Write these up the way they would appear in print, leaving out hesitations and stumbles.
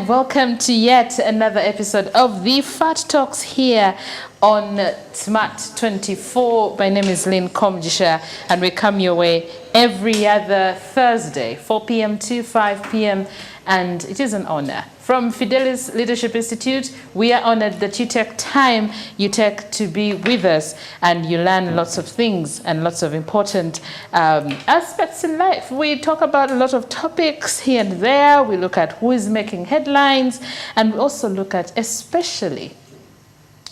and welcome to yet another episode of the Fat Talks here on Smart 24. My name is Lynn Komjisha, and we come your way every other Thursday, 4 p.m. to 5 p.m. And it is an honor. From Fidelis Leadership Institute, we are honored that you take time, you take to be with us, and you learn lots of things and lots of important aspects in life. We talk about a lot of topics here and there. We look at who is making headlines, and we also look at, especially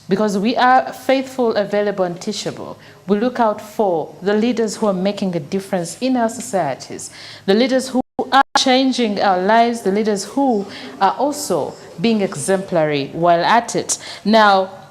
because we are faithful, available, and teachable, we look out for the leaders who are making a difference in our societies, the leaders who are changing our lives, the leaders who are also being exemplary while at it. Now,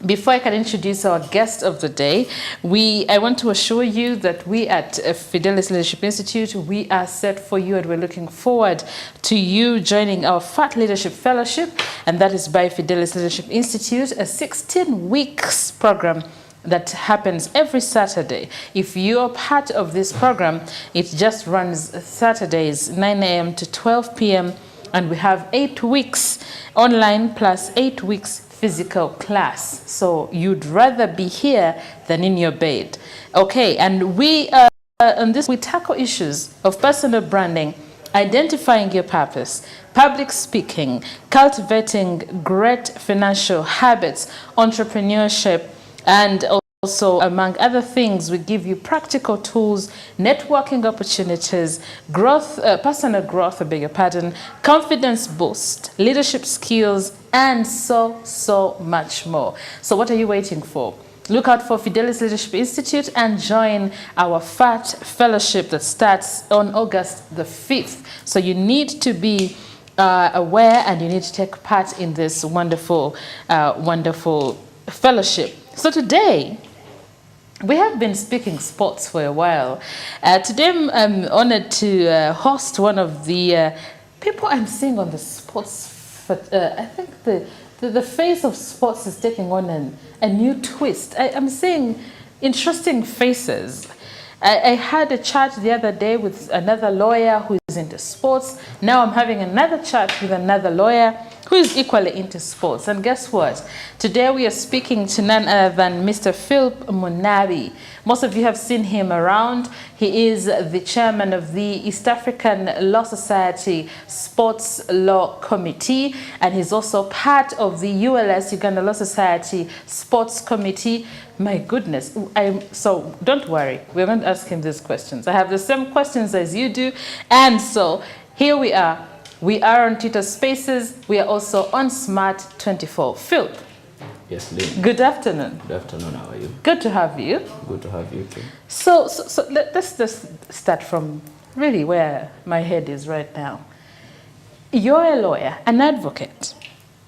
before I can introduce our guest of the day, I want to assure you that we at Fidelis Leadership Institute, we are set for you, and we're looking forward to you joining our FAT Leadership Fellowship, and that is by Fidelis Leadership Institute, a 16 weeks program that happens every Saturday. If you're part of this program, it just runs Saturdays, 9 a.m. to 12 p.m., and we have 8 weeks online plus 8 weeks physical class. So you'd rather be here than in your bed. Okay, and we on this we tackle issues of personal branding, identifying your purpose, public speaking, cultivating great financial habits, entrepreneurship, and also, among other things, we give you practical tools, networking opportunities, growth, personal growth, I beg your pardon, confidence boost, leadership skills, and so much more. So what are you waiting for? Look out for Fidelis Leadership Institute and join our FAT Fellowship that starts on August the 5th. So you need to be aware, and you need to take part in this wonderful, wonderful fellowship. So today, we have been speaking sports for a while. Today I'm honored to host one of the people I'm seeing on the sports. I think the face of sports is taking on a new twist. I'm seeing interesting faces. I had a chat the other day with another lawyer who is into sports. Now I'm having another chat with another lawyer who is equally into sports. And guess what? Today we are speaking to none other than Mr. Philip Munabi. Most of you have seen him around. He is the chairman of the East African Law Society Sports Law Committee, and he's also part of the ULS, Uganda Law Society Sports Committee. My goodness, so don't worry, we're going to ask him these questions. I have the same questions as you do, and so here we are. We are on Twitter Spaces. We are also on Smart 24. Phil. Yes, Lynn. Good afternoon. Good afternoon. How are you? Good to have you. Good to have you too. So let's just start from really where my head is right now. You're a lawyer, an advocate.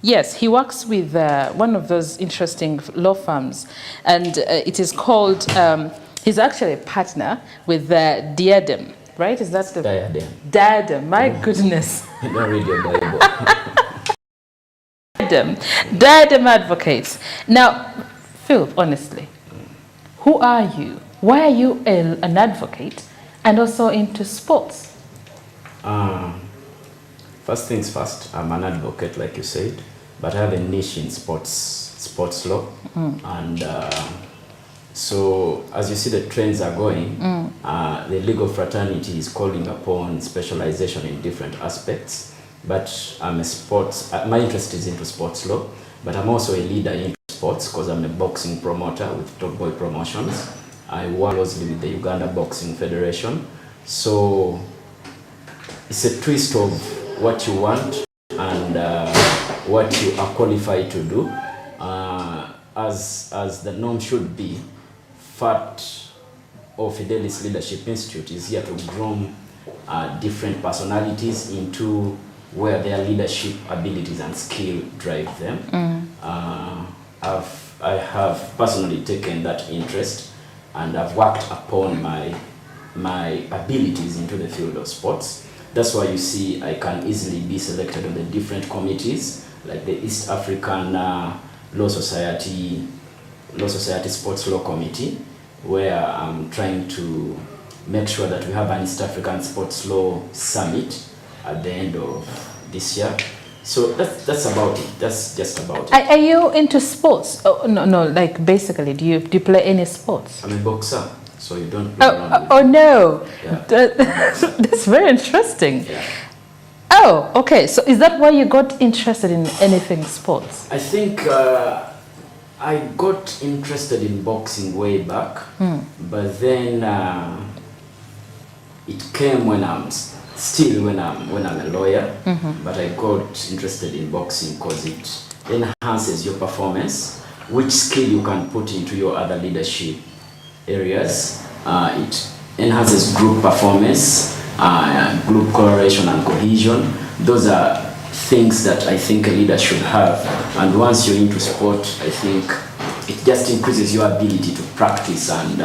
Yes, he works with one of those interesting law firms, and it is called, he's actually a partner with Diadem, right? Is that the... Diadem. Diadem, my goodness. Don't read your Bible. Diadem Advocates. Now, Phil, honestly, who are you? Why are you an advocate and also into sports? First things first, I'm an advocate, like you said, but I have a niche in sports law. And so as you see the trends are going, the legal fraternity is calling upon specialization in different aspects. But I'm a sports, my interest is into sports law, but I'm also a leader in sports because I'm a boxing promoter with Top Boy Promotions. I work closely with the Uganda Boxing Federation. So it's a twist of what you want and what you are qualified to do. As the norm should be, FAT or Fidelis Leadership Institute is here to groom different personalities into where their leadership abilities and skill drive them. I have personally taken that interest, and I've worked upon my abilities into the field of sports. That's why you see I can easily be selected on the different committees, like the East African Law Society Sports Law Committee, where I'm trying to make sure that we have an East African Sports Law Summit at the end of this year. So that's about it. That's just about it. Are you into sports? Oh, no, like basically, do you play any sports? I'm a boxer, so you don't play around with no. Yeah. That's very interesting. Yeah. Oh, okay. So is that why you got interested in anything sports? I think I got interested in boxing way back, but then it came when I'm a lawyer. But I got interested in boxing because it enhances your performance, which skill you can put into your other leadership areas. It enhances group performance, group collaboration and cohesion. Those are things that I think a leader should have. And once you're into sport, I think it just increases your ability to practice and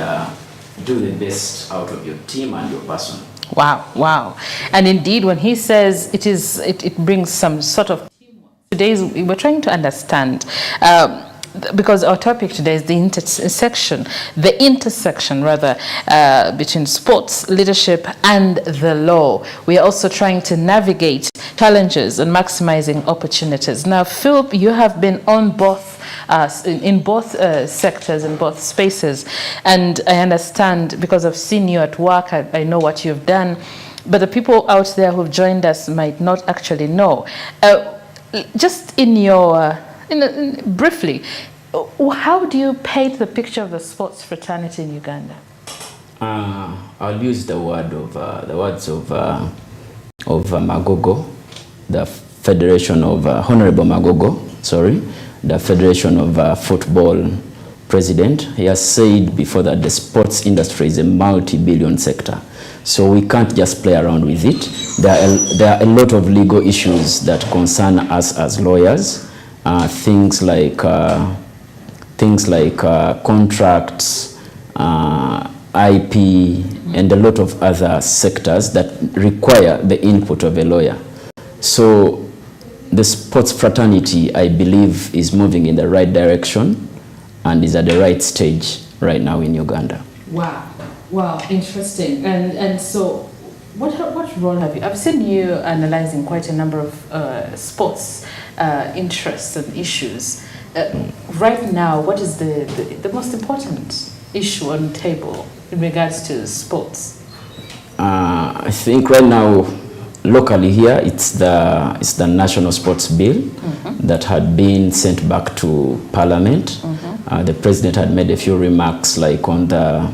do the best out of your team and your person. Wow. And indeed, when he says it brings some sort of teamwork. Today we're trying to understand, because our topic today is the intersection between sports, leadership, and the law. We are also trying to navigate challenges and maximizing opportunities. Now, Philip, you have been on both in both sectors, in both spaces, and I understand because I've seen you at work. I know what you've done, but the people out there who've joined us might not actually know. Just in your briefly, how do you paint the picture of the sports fraternity in Uganda? I'll use the words of Magogo, the Federation of Honorable Magogo. The Federation of Football President. He has said before that the sports industry is a multi-billion sector. So we can't just play around with it. There are a lot of legal issues that concern us as lawyers. Things like contracts, IP, and a lot of other sectors that require the input of a lawyer. So the sports fraternity, I believe, is moving in the right direction and is at the right stage right now in Uganda. Wow, interesting. And so what role have you? I've seen you analyzing quite a number of sports interests and issues. Right now, what is the most important issue on the table in regards to sports? I think right now, locally here, it's the National Sports Bill that had been sent back to Parliament. The President had made a few remarks, like on the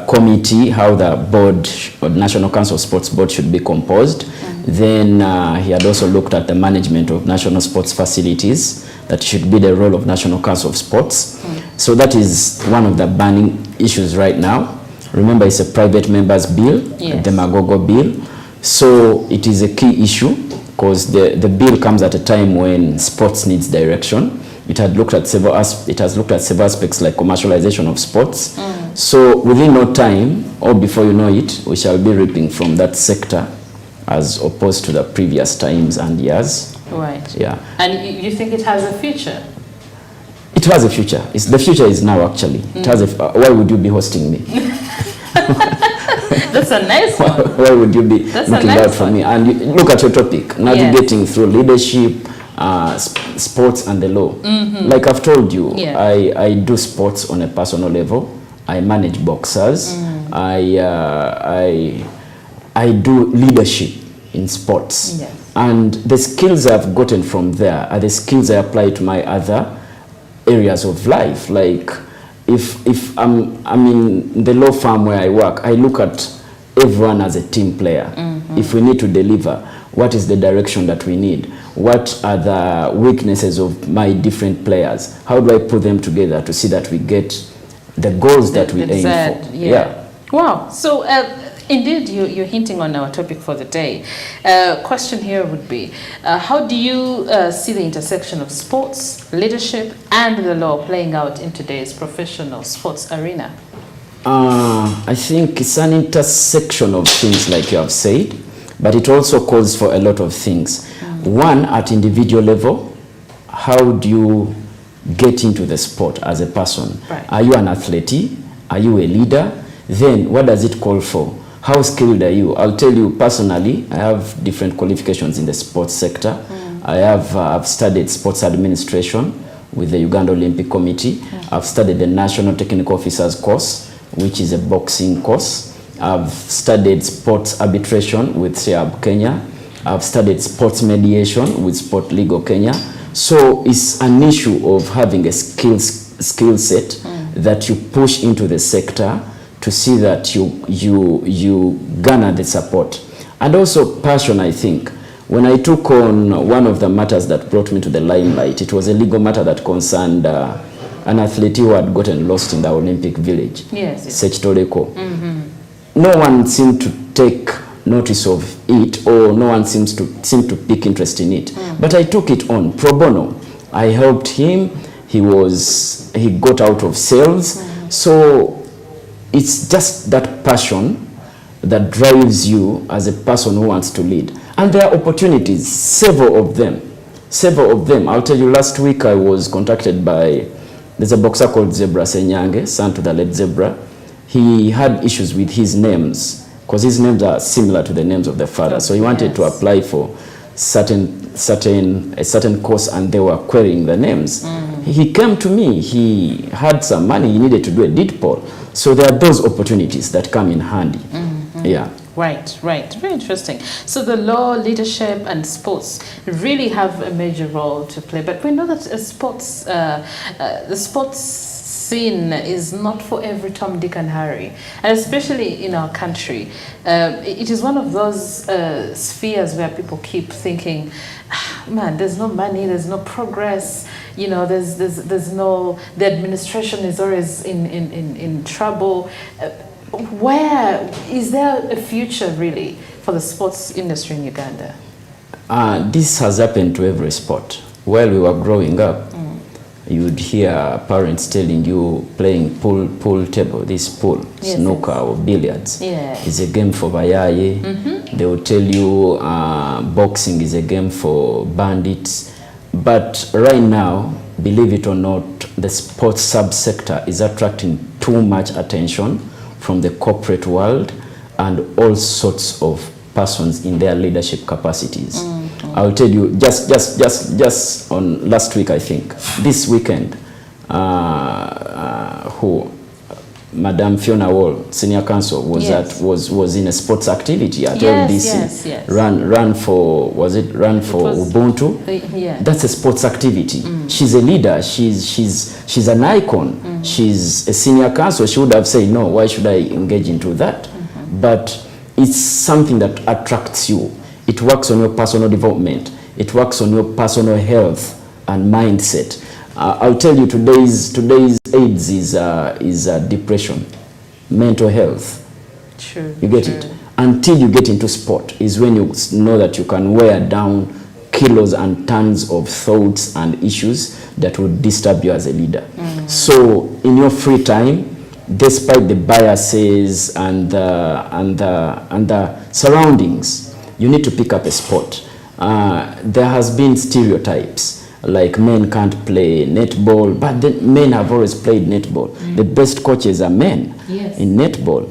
committee, how the board or National Council Sports Board should be composed. Then he had also looked at the management of national sports facilities, that should be the role of National Council of Sports. So that is one of the burning issues right now. Remember, it's a private members bill, the Magogo bill. So it is a key issue because the bill comes at a time when sports needs direction. It has looked at several aspects like commercialization of sports. So within no time, or before you know it, we shall be reaping from that sector as opposed to the previous times and years. Right. Yeah. And you think it has a future? It has a future. The future is now, actually. It has why would you be hosting me? That's a nice one. Why would you be looking out for me? And look at your topic, navigating through leadership, sports and the law. Like I've told you, I do sports on a personal level. I manage boxers. I do leadership in sports. And the skills I've gotten from there are the skills I apply to my other areas of life. Like if I'm in the law firm where I work, I look at everyone as a team player. If we need to deliver, what is the direction that we need? What are the weaknesses of my different players? How do I put them together to see that we get the goals that we aim for? Wow. So indeed, you're hinting on our topic for the day. Question here would be, how do you see the intersection of sports, leadership, and the law playing out in today's professional sports arena? I think it's an intersection of things, like you have said, but it also calls for a lot of things. One, at individual level, how do you get into the sport as a person? Are you an athlete? Are you a leader? Then what does it call for? how skilled are you? I'll tell you personally, I have different qualifications in the sports sector. I've studied sports administration with the Uganda Olympic Committee. I've studied the National Technical Officers course, which is a boxing course. I've studied sports arbitration with SEAB Kenya. I've studied sports mediation with Sport Legal Kenya. So it's an issue of having a skill set that you push into the sector to see that you garner the support. And also passion, I think. When I took on one of the matters that brought me to the limelight, it was a legal matter that concerned an athlete who had gotten lost in the Olympic Village, Sechtoreko. No one seemed to take notice of it, or no one seemed to pick interest in it. But I took it on pro bono. I helped him. He got out of sales. So it's just that passion that drives you as a person who wants to lead. And there are opportunities, several of them. I'll tell you, last week I was contacted by, there's a boxer called Zebra Senyange, son to the late Zebra. He had issues with his names, because his names are similar to the names of the father. So he wanted to apply for a certain course, and they were querying the names. He came to me, he had some money, he needed to do a deed poll. So there are those opportunities that come in handy. Yeah. Right. Very interesting. So the law, leadership, and sports really have a major role to play. But we know that the sports scene is not for every Tom, Dick, and Harry, and especially in our country. It is one of those spheres where people keep thinking, man, there's no money, there's no progress. You know, there's no. The administration is always in trouble. Where is there a future really for the sports industry in Uganda? This has happened to every sport. While we were growing up, you'd hear parents telling you playing pool table, this pool, snooker or billiards is a game for bayaye. They will tell you boxing is a game for bandits. But right now, believe it or not, the sports subsector is attracting too much attention from the corporate world and all sorts of persons in their leadership capacities. I'll tell you, just on last week, I think, this weekend, Madam Fiona Wall, Senior Counsel, was in a sports activity at LDC. Run for Ubuntu? That's a sports activity. She's a leader. She's an icon. She's a senior counsel. She would have said, no, why should I engage into that? But it's something that attracts you. It works on your personal development. It works on your personal health and mindset. I'll tell you, today's AIDS is depression, mental health. True. You get it? Until you get into sport is when you know that you can wear down kilos and tons of thoughts and issues that would disturb you as a leader. So in your free time, despite the biases and the surroundings, you need to pick up a sport. There has been stereotypes. Like men can't play netball, but then men have always played netball. The best coaches are men in netball.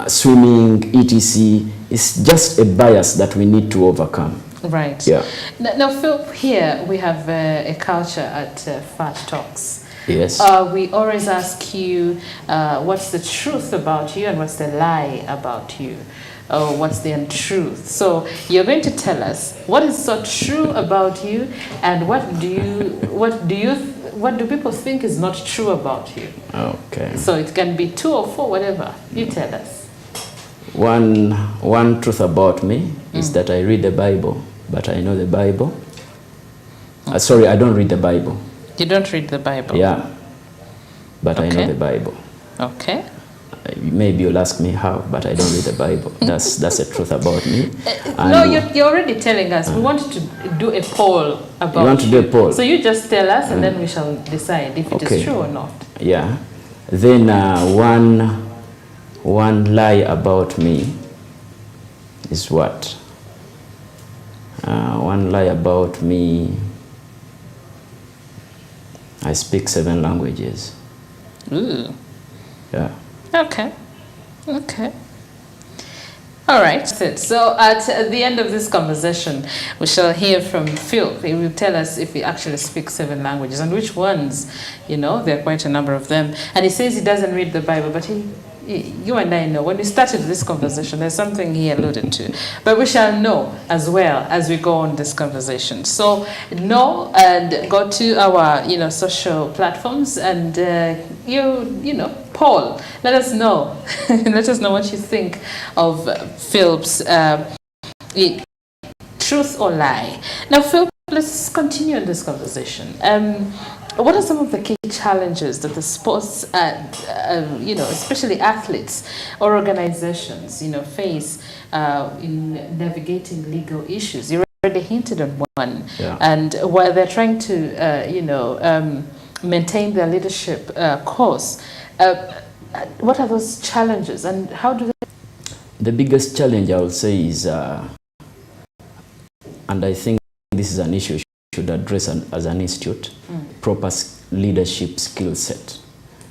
Swimming, etc. It's just a bias that we need to overcome. Right. Yeah. Now, Phil, here we have a culture at Fat Talks. Yes. We always ask you what's the truth about you and what's the lie about you. What's the untruth? So you're going to tell us what is so true about you, and what do people think is not true about you? Okay. So it can be 2 or 4, whatever. You tell us. One truth about me is that I read the Bible, but I know the Bible. Sorry, I don't read the Bible. You don't read the Bible? Yeah, but I know the Bible. Okay. Maybe you'll ask me how, but I don't read the Bible. That's the truth about me. No, you're already telling us. We want to do a poll about you. Want to do a poll? So you just tell us, and then we shall decide if it is true or not. Yeah. Then one lie about me is what? One lie about me, I speak 7 languages. Ooh. Yeah. Okay. All right. That's it. So at the end of this conversation, we shall hear from Phil. He will tell us if he actually speaks 7 languages and which ones. You know, there are quite a number of them. And he says he doesn't read the Bible, but you and I know when we started this conversation, there's something he alluded to. But we shall know as well as we go on this conversation. So know and go to our social platforms and Paul, let us know. Let us know what you think of Phil's truth or lie. Now, Phil, let's continue in this conversation. What are some of the key challenges that the sports, especially athletes or organizations, face in navigating legal issues? You already hinted on one, and while they're trying to, maintain their leadership course, what are those challenges, and how do they? The biggest challenge, I would say, is, and I think this is an issue we should address as an institute, proper leadership skill set.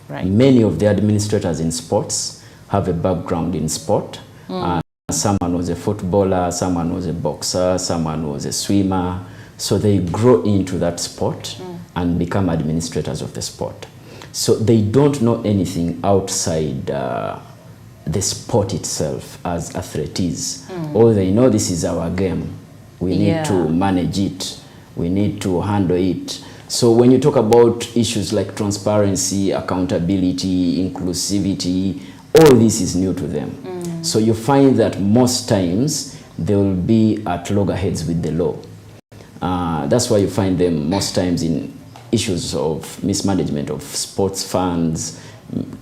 Right. Many of the administrators in sports have a background in sport. Someone was a footballer, someone was a boxer, someone was a swimmer. So they grow into that sport and become administrators of the sport. So they don't know anything outside the sport itself as athletes. All they know, this is our game. We need to manage it. We need to handle it. So when you talk about issues like transparency, accountability, inclusivity, all this is new to them. So you find that most times they will be at loggerheads with the law. That's why you find them most times in issues of mismanagement of sports funds,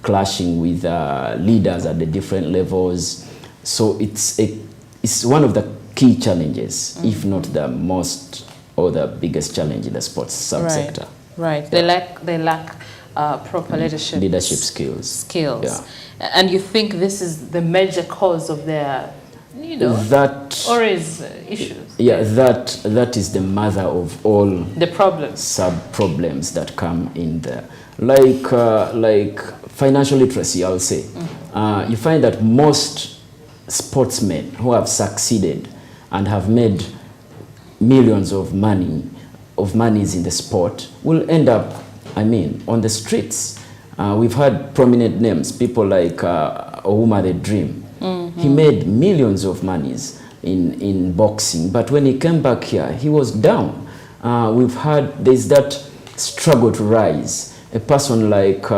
clashing with leaders at the different levels. So it's one of the key challenges, if not the most or the biggest challenge in the sports subsector. Right. They lack proper leadership skills. Yeah. And you think this is the major cause of their, issues? Yeah, that is the mother of all the problems, sub-problems that come in there. Like financial literacy, I'll say. You find that most sportsmen who have succeeded and have made millions of monies in the sport will end up, on the streets. We've had prominent names, people like Ouma the Dream. He made millions of monies in boxing, but when he came back here, he was down. There's that struggle to rise. A person like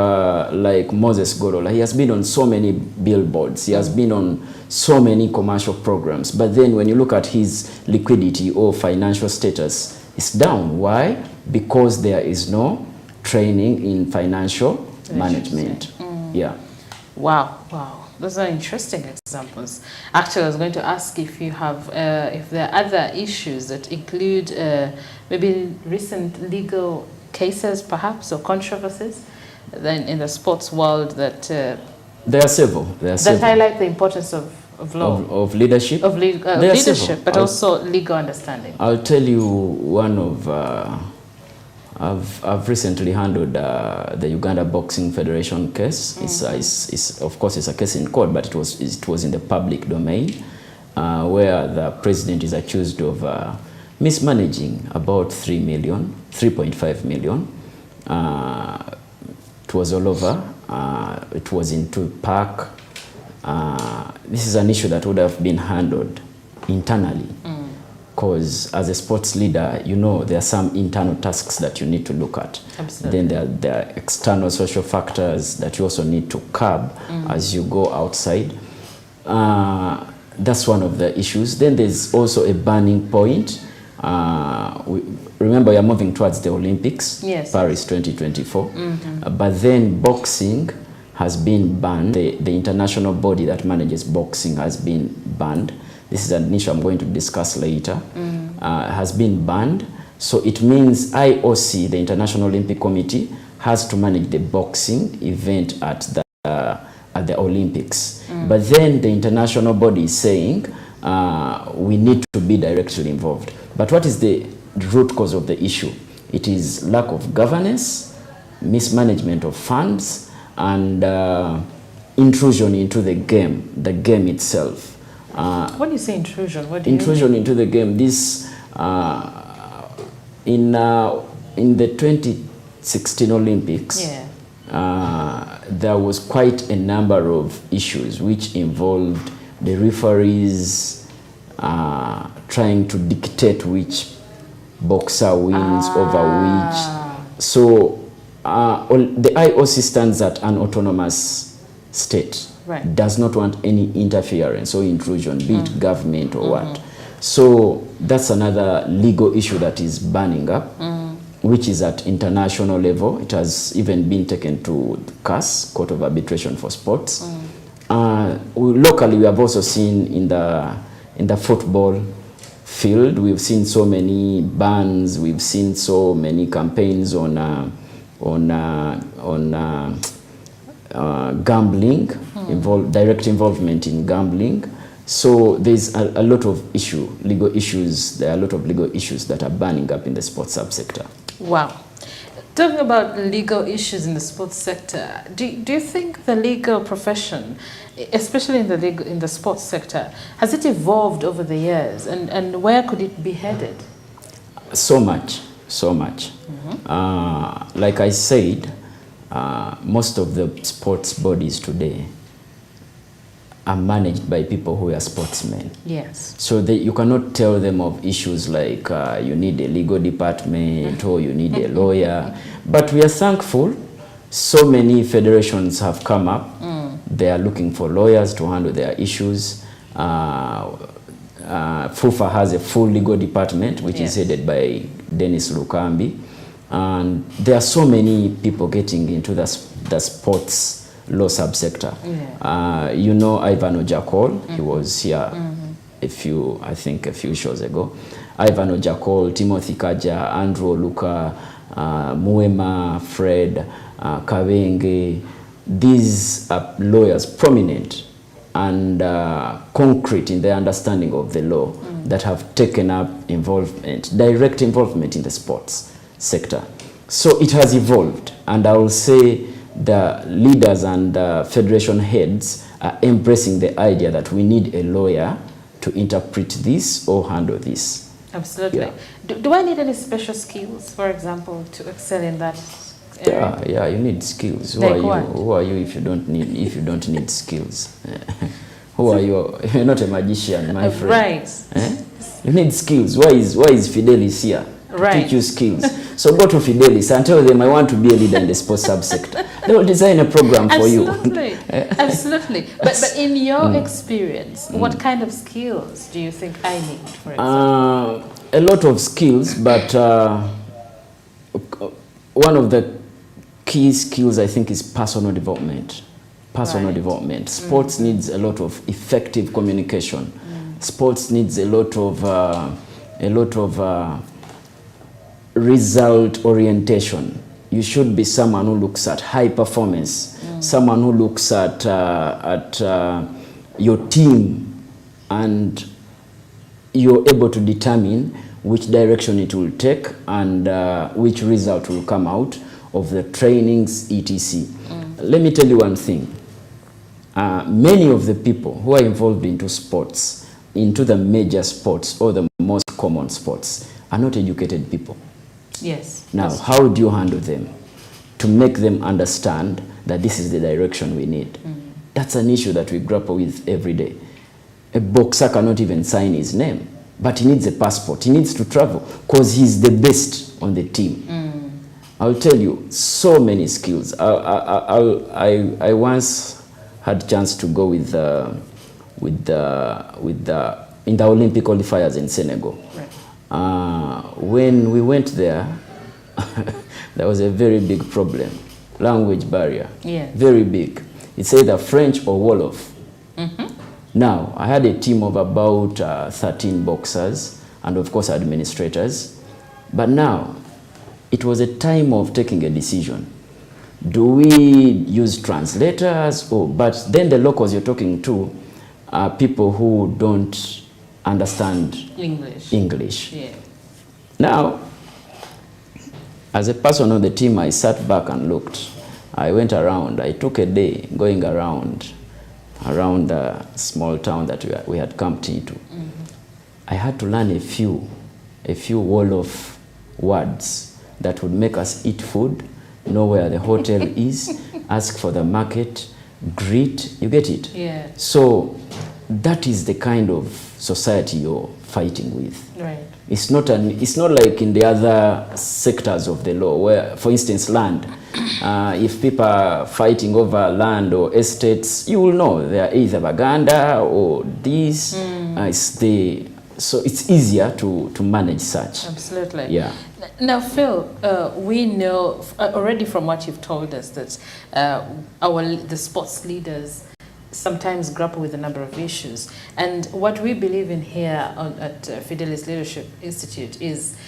Moses Gorola, he has been on so many billboards, he has been on so many commercial programs, but then when you look at his liquidity or financial status, it's down. Why? Because there is no training in financial management. Wow. Those are interesting examples. Actually, I was going to ask if you have, if there are other issues that include maybe recent legal cases, perhaps, or controversies then in the sports world that there are several. That highlight the importance of law, of leadership, leadership, but also legal understanding. I'll tell you one of. I've recently handled the Uganda Boxing Federation case. It's of course it's a case in court, but it was in the public domain, where the president is accused of mismanaging about 3.5 million. It was all over. It was in Two Park. This is an issue that would have been handled internally. Because as a sports leader, there are some internal tasks that you need to look at. Absolutely. Then there are external social factors that you also need to curb as you go outside. That's one of the issues. Then there's also a burning point. Remember, you're moving towards the Olympics, Paris 2024. But then boxing has been banned. The international body that manages boxing has been banned. This is an issue I'm going to discuss later, has been banned. So it means IOC, the International Olympic Committee, has to manage the boxing event at the Olympics. But then the international body is saying we need to be directly involved. But what is the root cause of the issue? It is lack of governance, mismanagement of funds, and intrusion into the game itself. When you say intrusion, what do you mean? Intrusion into the game. This in the 2016 Olympics, there was quite a number of issues which involved the referees trying to dictate which boxer wins over which. So the IOC stands at an autonomous state. Right. Does not want any interference or intrusion, be it government or what. So that's another legal issue that is burning up, which is at international level. It has even been taken to CAS, Court of Arbitration for Sports. Locally, we have also seen in the football field, we've seen so many bans, we've seen so many campaigns on gambling, direct involvement in gambling. So there's a lot of legal issues. There are a lot of legal issues that are burning up in the sports subsector. Wow. Talking about legal issues in the sports sector, do you think the legal profession, especially in the sports sector, has it evolved over the years, and where could it be headed? So much. Like I said, most of the sports bodies today are managed by people who are sportsmen. Yes. So you cannot tell them of issues like you need a legal department or you need a lawyer. But we are thankful so many federations have come up. They are looking for lawyers to handle their issues. FUFA has a full legal department which is headed by Dennis Lukambi. And there are so many people getting into the sports law subsector. You know Ivan Ojakol, he was here a few shows ago. Ivan Ojakol, Timothy Kaja, Andrew Luka, Muema, Fred, Kawenge. These are lawyers, prominent and concrete in their understanding of the law, that have taken up direct involvement in the sports sector. So it has evolved, and I will say the leaders and federation heads are embracing the idea that we need a lawyer to interpret this or handle this. Absolutely. Yeah. Do I need any special skills, for example, to excel in that area? Yeah, you need skills. Who are you if you don't need skills? Who are you? You're not a magician, my friend. Right. You need skills. Why is Fidelis here? Right. Teach you skills. So go to Fidelis and tell them I want to be a leader in the sports subsector. They will design a program for you. Absolutely. But in your experience, what kind of skills do you think I need, for example? A lot of skills, but one of the key skills I think is personal development. Development. Sports needs a lot of effective communication. Sports needs a lot of result orientation. You should be someone who looks at high performance, someone who looks at your team, and you're able to determine which direction it will take and which result will come out of the trainings, etc. Let me tell you one thing. Many of the people who are involved into sports, into the major sports or the most common sports, are not educated people. Yes. Now, how do you handle them to make them understand that this is the direction we need? That's an issue that we grapple with every day. A boxer cannot even sign his name, but he needs a passport. He needs to travel because he's the best on the team. I'll tell you, so many skills. I once had a chance to go in the Olympic qualifiers in Senegal. Right. When we went there, there was a very big problem. Language barrier. Yeah. Very big. It's either French or Wolof. Now, I had a team of about 13 boxers and of course administrators. But now, it was a time of taking a decision. Do we use translators? But then the locals you're talking to are people who don't understand English. Yeah. Now, as a person on the team, I sat back and looked. I went around. I took a day going around around a small town that we had camped into. I had to learn a few wall of words that would make us eat food, know where the hotel is, ask for the market, greet, you get it? Yeah. So that is the kind of society you're fighting with. Right. It's not like in the other sectors of the law where, for instance, land. If people are fighting over land or estates, you will know they are either Baganda or this. So it's easier to manage such. Absolutely. Yeah. Now, Phil, we know already from what you've told us that the sports leaders sometimes grapple with a number of issues. And what we believe in here at Fidelis Leadership Institute is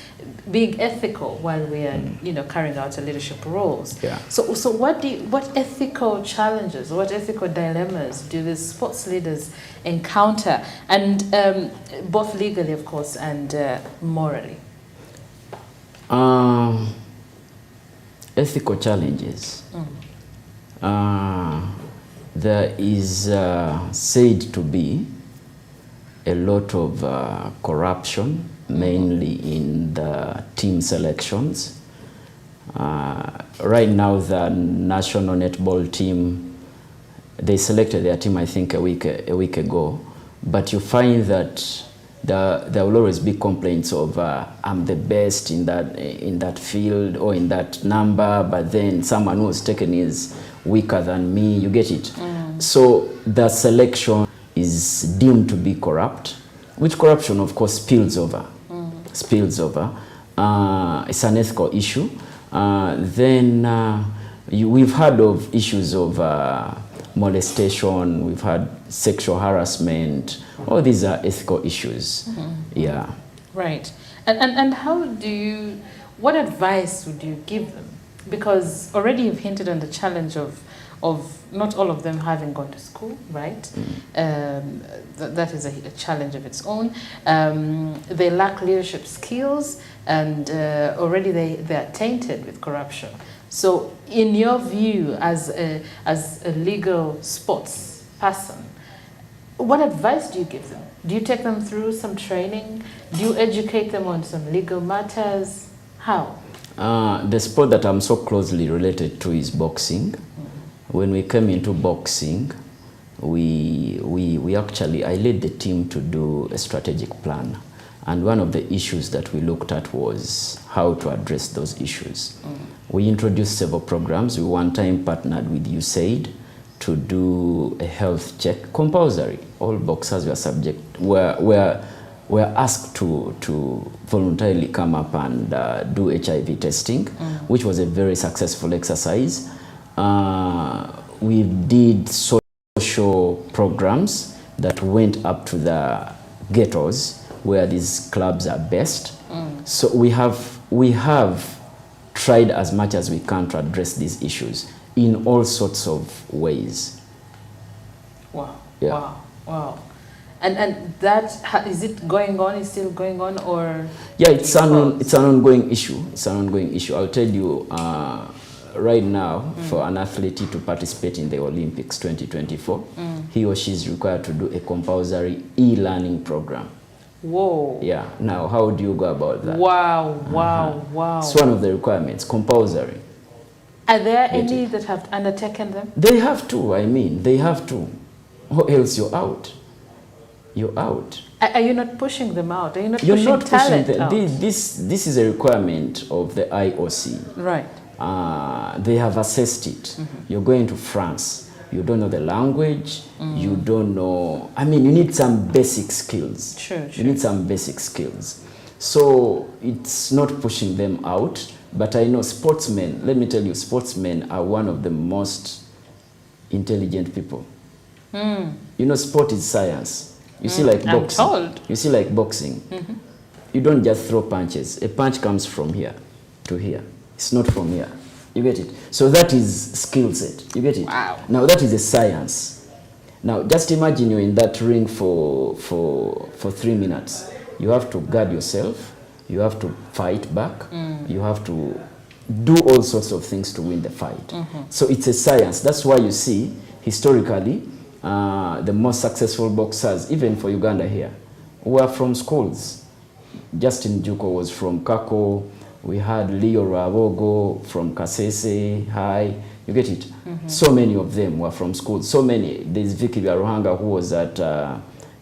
being ethical while we are, carrying out our leadership roles. Yeah. So what ethical challenges, what ethical dilemmas do the sports leaders encounter, and both legally, of course, and morally? Ethical challenges. There is said to be a lot of corruption, mainly in the team selections. Right now, the national netball team, they selected their team, I think, a week ago. But you find that there will always be complaints of I'm the best in that field or in that number, but then someone who was taken is weaker than me. You get it? So the selection is deemed to be corrupt, which corruption, of course, spills over. It's an ethical issue. We've heard of issues of molestation, we've had sexual harassment. All these are ethical issues. Yeah. Right. And what advice would you give them? Because already you've hinted on the challenge of not all of them having gone to school, right? That is a challenge of its own. They lack leadership skills, and already they are tainted with corruption. So in your view, as a legal sports person, what advice do you give them? Do you take them through some training? Do you educate them on some legal matters? How? The sport that I'm so closely related to is boxing. When we came into boxing, I led the team to do a strategic plan. And one of the issues that we looked at was how to address those issues. We introduced several programs. We one time partnered with USAID to do a health check, compulsory. All boxers were asked to voluntarily come up and do HIV testing, which was a very successful exercise. We did social programs that went up to the ghettos where these clubs are based. So we have tried as much as we can to address these issues in all sorts of ways. Wow. Yeah. Wow. And that, is it going on? Is still going on, or? Yeah, it's an ongoing issue. It's an ongoing issue. I'll tell you, right now, for an athlete to participate in the Olympics 2024, he or she is required to do a compulsory e-learning program. Whoa. Yeah. Now, how do you go about that? Wow. It's one of the requirements, compulsory. Are there any that have undertaken them? They have to, they have to. Or else you're out. You're out. Are you not pushing them out? Are you not pushing talent out? This is a requirement of the IOC. Right. They have assessed it. You're going to France. You don't know the language. You don't know. you need some basic skills. Sure. You need some basic skills. So it's not pushing them out. But I know sportsmen, let me tell you, sportsmen are one of the most intelligent people. Sport is science. You see, like boxing. I'm told. You see, like boxing. You don't just throw punches. A punch comes from here to here. It's not from here. You get it? So that is skill set. You get it? Wow. Now that is a science. Now just imagine you're in that ring for 3 minutes. You have to guard yourself. You have to fight back. You have to do all sorts of things to win the fight. So it's a science. That's why you see, historically, the most successful boxers, even for Uganda here, were from schools. Justin Juko was from Kako. We had Leo Rabogo from Kasese High. You get it? So many of them were from schools. So many. There's Vicky Biaruhanga who was at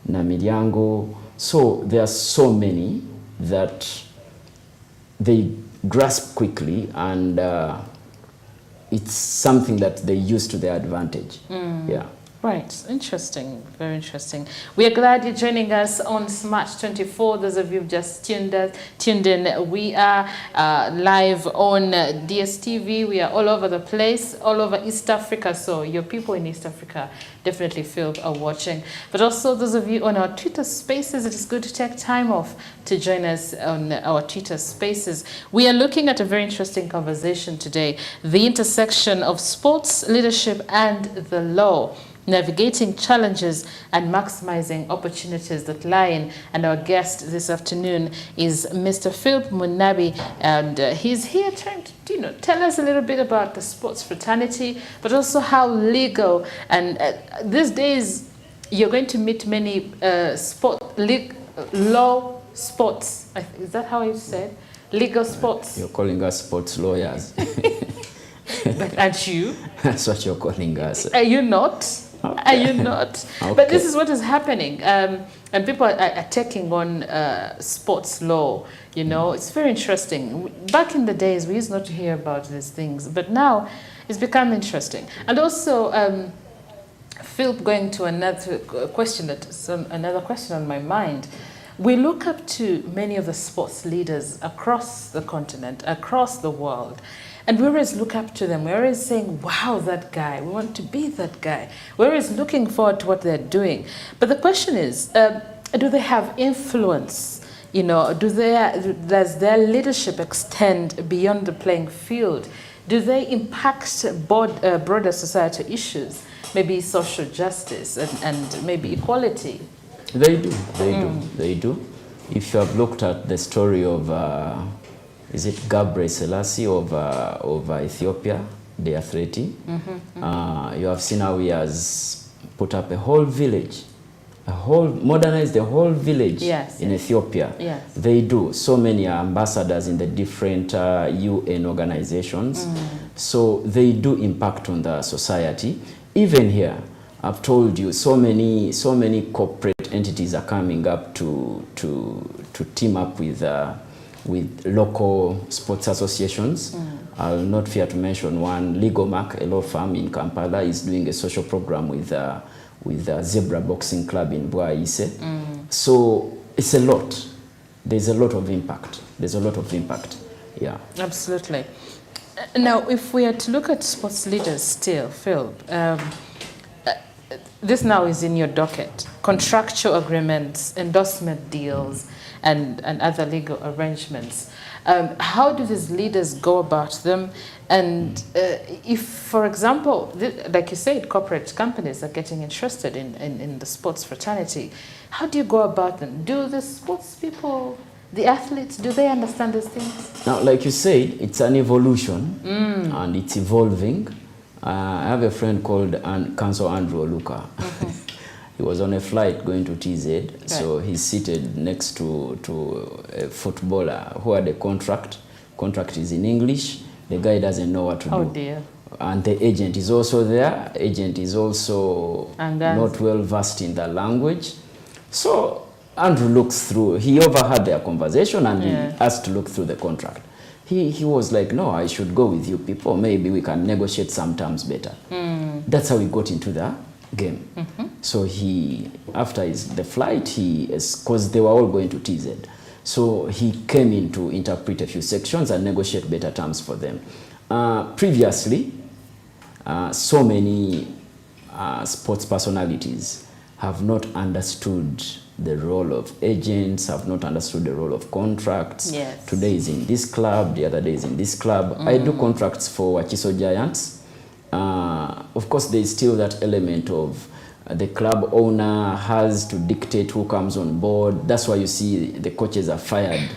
Namilyango. So there are so many that they grasp quickly, and it's something that they use to their advantage. Yeah. Right, interesting, very interesting. We are glad you're joining us on Smart 24. Those of you who've just tuned in, we are live on DSTV. We are all over the place, all over East Africa. So your people in East Africa definitely are watching. But also those of you on our Twitter Spaces, it is good to take time off to join us on our Twitter Spaces. We are looking at a very interesting conversation today, the intersection of sports, leadership, and the law. Navigating challenges and maximizing opportunities that lie in. And our guest this afternoon is Mr. Philip Munabi, and he's here trying to tell us a little bit about the sports fraternity, but also how legal, and these days you're going to meet many law sports. Is that how you said? Legal sports. You're calling us sports lawyers. But aren't you? That's what you're calling us. Are you not? Okay. Are you not? Okay. But this is what is happening. And people are taking on sports law. It's very interesting. Back in the days, we used not to hear about these things. But now, it's become interesting. And also, Philip, going to another question on my mind. We look up to many of the sports leaders across the continent, across the world. And we always look up to them. We're always saying, wow, that guy. We want to be that guy. We're always looking forward to what they're doing. But the question is, do they have influence? Does their leadership extend beyond the playing field? Do they impact broader societal issues? Maybe social justice and maybe equality? They do. If you have looked at the story of is it Gabriel Selassie of Ethiopia, the athlete? You have seen how he has put up a whole village, modernized the whole village in Ethiopia. Yes. They do. So many ambassadors in the different UN organizations. So they do impact on the society. Even here, I've told you, so many corporate entities are coming up to team up with local sports associations. I'll not fear to mention one. Legomark, a law firm in Kampala, is doing a social program with Zebra Boxing Club in Bwaise. So it's a lot. There's a lot of impact. Yeah. Absolutely. Now, if we are to look at sports leaders still, Phil, this now is in your docket. Contractual agreements, endorsement deals, and other legal arrangements. How do these leaders go about them? And if, for example, like you said, corporate companies are getting interested in the sports fraternity, how do you go about them? Do the sports people, the athletes, do they understand these things? Now, like you said, it's an evolution and it's evolving. I have a friend called Council Andrew Oluka. He was on a flight going to TZ, so he's seated next to a footballer who had a contract. Contract is in English. The guy doesn't know what to do. Oh dear. And the agent is also there. Agent is also not well versed in the language. So Andrew looks through. He overheard their conversation and he asked to look through the contract. He was like, no, I should go with you people. Maybe we can negotiate some terms better. That's how he got into the game. So after the flight, because they were all going to TZ, so he came in to interpret a few sections and negotiate better terms for them. Previously, so many sports personalities have not understood the role of agents, have not understood the role of contracts. Yes. Today is in this club, the other day is in this club. I do contracts for Wakiso Giants. Of course, there is still that element of the club owner has to dictate who comes on board. That's why you see the coaches are fired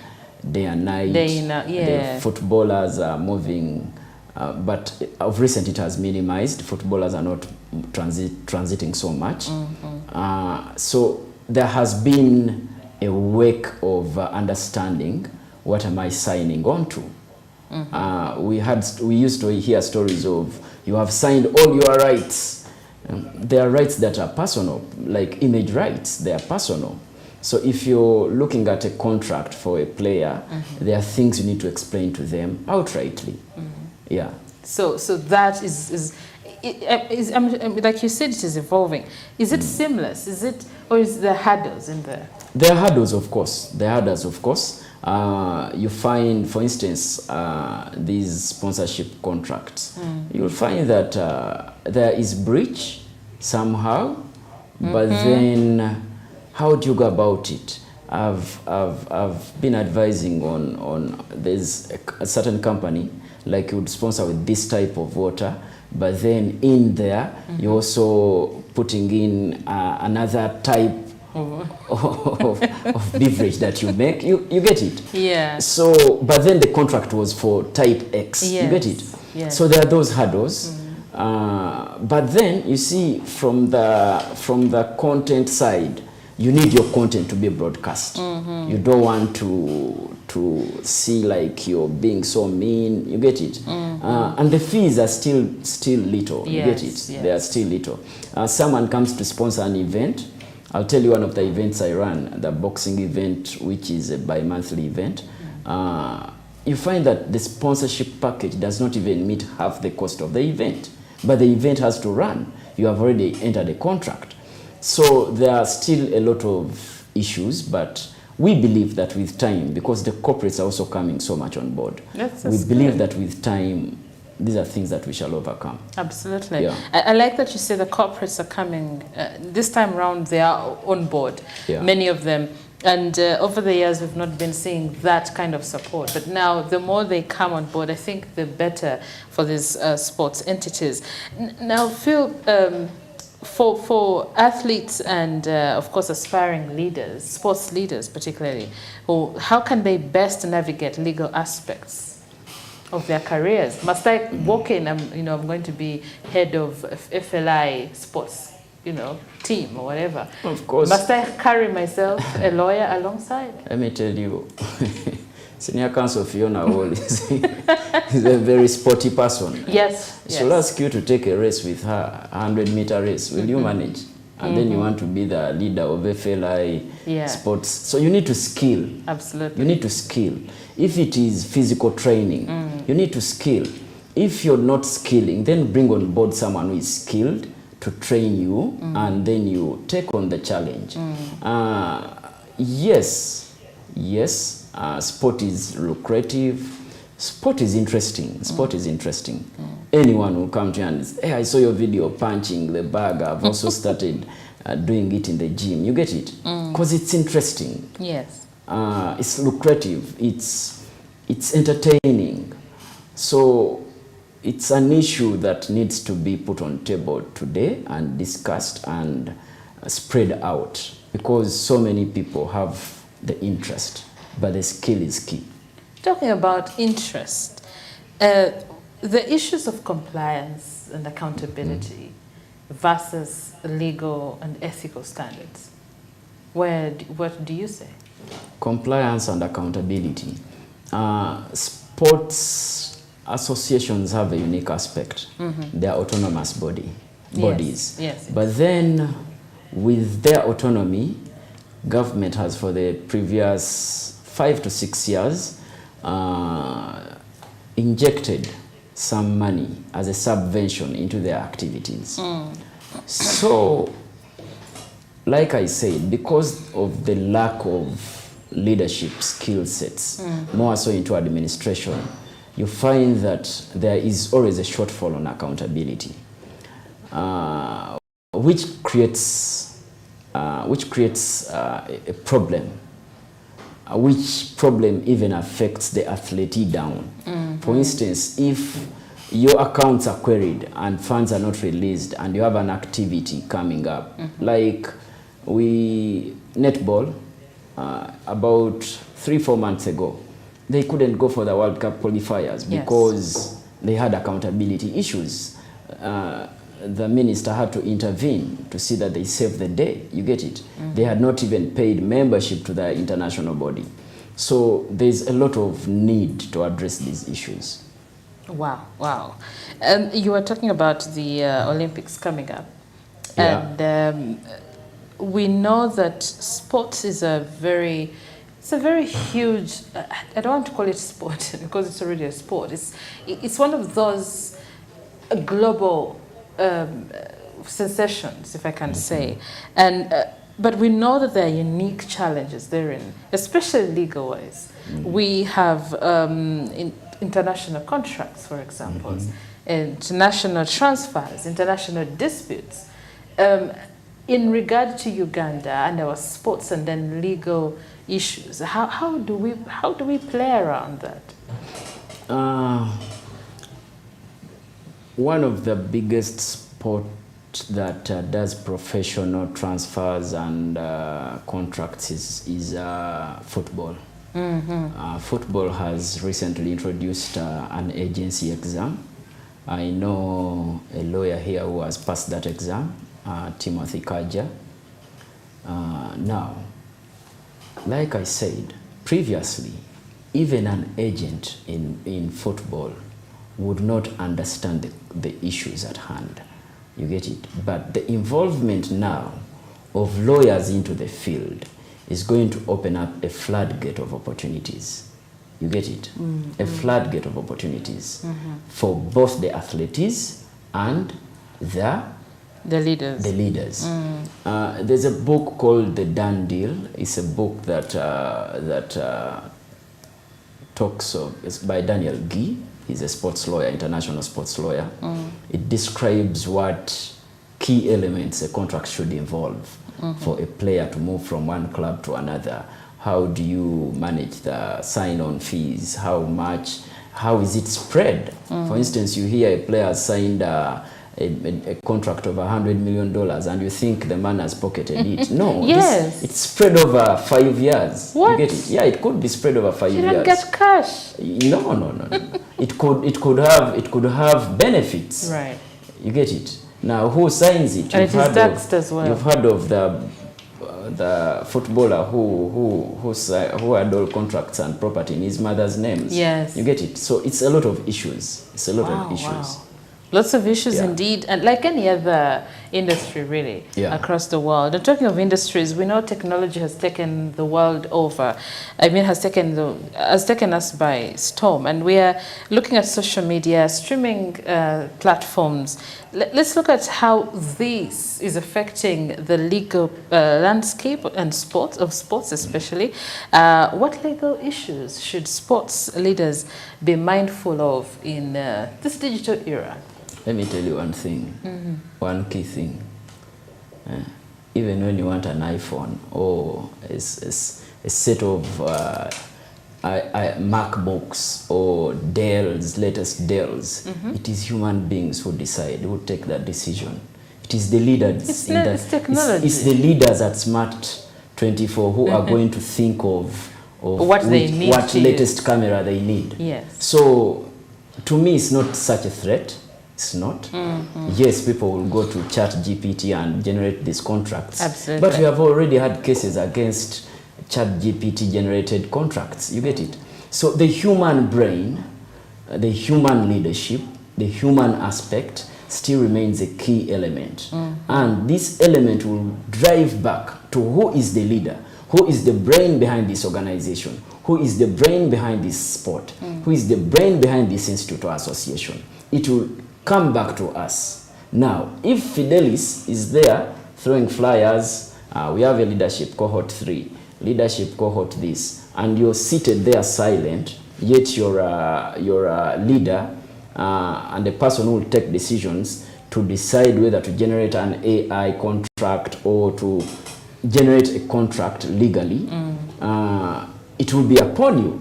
day and night. The footballers are moving. But of recent, it has minimized. Footballers are not transiting so much. So there has been a wake of understanding what am I signing on to. We used to hear stories of you have signed all your rights. There are rights that are personal, like image rights, they are personal. So if you're looking at a contract for a player, there are things you need to explain to them outrightly. Yeah. So that is like you said, it is evolving. Is it seamless? Is it, or is there hurdles in there? There are hurdles, of course. There are hurdles, of course. You find, for instance, these sponsorship contracts. You'll find that there is breach somehow, but then how do you go about it? I've been advising on there's a certain company, like you would sponsor with this type of water, but then in there you're also putting in another type of beverage that you make. You get it? Yeah. So, but then the contract was for type X. Yes. You get it? Yes. So there are those hurdles. But then you see from the content side, you need your content to be broadcast. You don't want to see like you're being so mean. You get it? And the fees are still little. You get it? Yes. They are still little. Someone comes to sponsor an event. I'll tell you one of the events I run, the boxing event, which is a bi-monthly event. You find that the sponsorship package does not even meet half the cost of the event. But the event has to run. You have already entered a contract. So there are still a lot of issues, but we believe that with time, because the corporates are also coming so much on board, we believe that with time, these are things that we shall overcome. Absolutely. Yeah. I like that you say the corporates are coming. This time around, they are on board, many of them. And over the years, we've not been seeing that kind of support. But now, the more they come on board, I think the better for these sports entities. Now, Phil, for athletes and, of course, aspiring leaders, sports leaders particularly, how can they best navigate legal aspects of their careers? Must I walk in, I'm going to be head of FLI sports, team or whatever? Of course. Must I carry myself a lawyer alongside? Let me tell you, Senior Counsel Fiona Hall is a very sporty person. Yes. She'll ask you to take a race with her, a 100-meter race. Will you manage? And then you want to be the leader of FLI sports. So you need to skill. Absolutely. You need to skill. If it is physical training, you need to skill. If you're not skilling, then bring on board someone who is skilled to train you, and then you take on the challenge. Yes, sport is lucrative. Sport is interesting. Sport is interesting. Anyone will come to you and say, hey, I saw your video punching the bag. I've also started doing it in the gym. You get it? Because it's interesting. Yes. It's lucrative. It's entertaining. So it's an issue that needs to be put on table today and discussed and spread out, because so many people have the interest, but the skill is key. Talking about interest, the issues of compliance and accountability versus legal and ethical standards, what do you say? Compliance and accountability. Sports associations have a unique aspect. They are autonomous bodies. Yes. But then, with their autonomy, government has, for the previous 5 to 6 years, injected some money as a subvention into their activities. So, like I said, because of the lack of leadership skill sets, more so into administration, you find that there is always a shortfall on accountability, which creates a problem, which problem even affects the athlete down. For instance, if your accounts are queried and funds are not released and you have an activity coming up, like netball, about 3-4 months ago, they couldn't go for the World Cup qualifiers because they had accountability issues. the minister had to intervene to see that they saved the day. You get it? They had not even paid membership to the international body. So there's a lot of need to address these issues. Wow, wow. You were talking about the Olympics coming up. Yeah. And we know that sports is a very huge, I don't want to call it sport because it's already a sport. It's one of those global sensations, if I can say. And but we know that there are unique challenges therein, especially legal-wise. We have international contracts, for example, international transfers, international disputes. In regard to Uganda and our sports and then legal issues, how do we play around that? One of the biggest sport that does professional transfers and contracts is football. Football has recently introduced an agency exam. I know a lawyer here who has passed that exam, Timothy Kaja. Now, like I said previously, even an agent in football would not understand the issues at hand. You get it? But the involvement now of lawyers into the field is going to open up a floodgate of opportunities. You get it? A floodgate of opportunities for both the athletes and the leaders. There's a book called The Done Deal. It's a book that talks of, it's by Daniel Gee. He's a sports lawyer, international sports lawyer. It describes what key elements a contract should involve for a player to move from one club to another. How do you manage the sign-on fees? How is it spread? For instance, you hear a player signed a contract of $100 million and you think the man has pocketed it. No, yes. It's spread over 5 years. What? You get it? Yeah, it could be spread over 5 years. You don't get cash. No. It could have benefits. Right. You get it? Now, who signs it? And it is taxed as well. You've heard of the footballer who had all contracts and property in his mother's names. Yes. You get it? So it's a lot of issues. It's a lot of issues. Wow. Lots of issues indeed, and like any other industry really across the world. And talking of industries, we know technology has taken the world over. I mean, has taken us by storm, and we are looking at social media, streaming platforms. Let's look at how this is affecting the legal landscape and sports especially. What legal issues should sports leaders be mindful of in this digital era? Let me tell you one thing, one key thing. Even when you want an iPhone or a set of MacBooks or Dells, latest Dells, it is human beings who decide, who take that decision. It is the leaders. It's technology. It's the leaders at Smart 24 who are going to think of what latest camera they need. Yes. So to me, it's not such a threat. It's not. Yes, people will go to ChatGPT and generate these contracts. Absolutely. But we have already had cases against ChatGPT generated contracts. You get it? So the human brain, the human leadership, the human aspect still remains a key element. And this element will drive back to who is the leader, who is the brain behind this organization, who is the brain behind this sport, who is the brain behind this institute or association. It will come back to us. Now, if Fidelis is there throwing flyers, we have a leadership cohort 3, leadership cohort this, and you're seated there silent, yet you're a leader and the person who will take decisions to decide whether to generate an AI contract or to generate a contract legally, it will be upon you.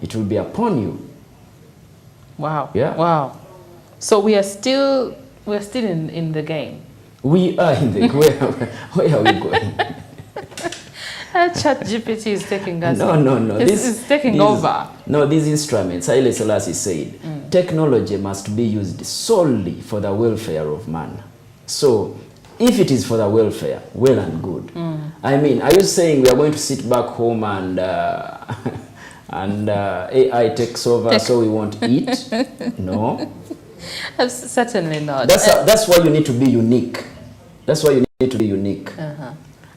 It will be upon you. Wow. Yeah. Wow. So we're still in the game. We are in the where are we going? ChatGPT is taking us. No. It's taking over. No, these instruments, Haile Selassie said, technology must be used solely for the welfare of man. So if it is for the welfare, well and good. I mean, are you saying we are going to sit back home and AI takes over so we won't eat? No. Certainly not. That's why you need to be unique. That's why you need to be unique.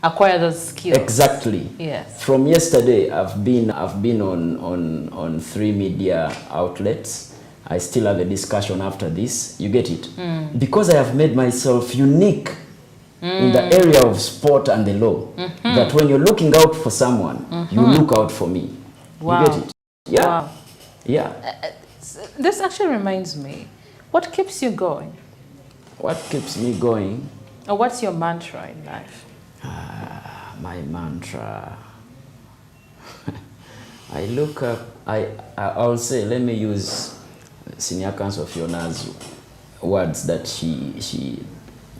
Acquire those skills. Exactly. Yes. From yesterday, I've been on 3 media outlets. I still have a discussion after this. You get it? Because I have made myself unique in the area of sport and the law. That when you're looking out for someone, you look out for me. Wow. You get it? Yeah. Wow. Yeah. This actually reminds me, what keeps you going? What keeps me going? Or what's your mantra in life? My mantra. I look up, I'll say, let me use Senior Counsel Fiona's words that she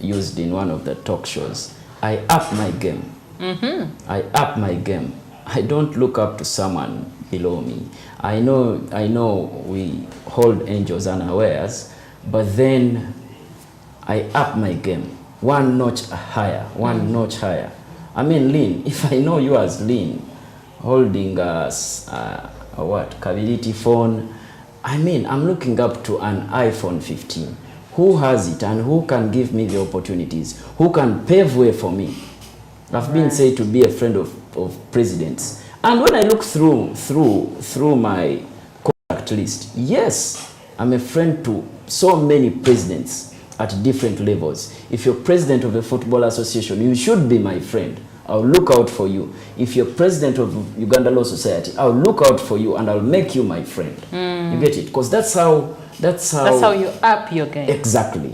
used in one of the talk shows. I up my game. I up my game. I don't look up to someone below me. I know we hold angels unawares, but then I up my game. One notch higher, one notch higher. I mean, Lynn, if I know you as Lynn, holding a Kability phone, I mean, I'm looking up to an iPhone 15. Who has it and who can give me the opportunities? Who can pave way for me? I've been said to be a friend of presidents. And when I look through my contact list, yes, I'm a friend to so many presidents at different levels. If you're president of a football association, you should be my friend. I'll look out for you. If you're president of Uganda Law Society, I'll look out for you and I'll make you my friend. You get it? Because that's how you up your game. Exactly.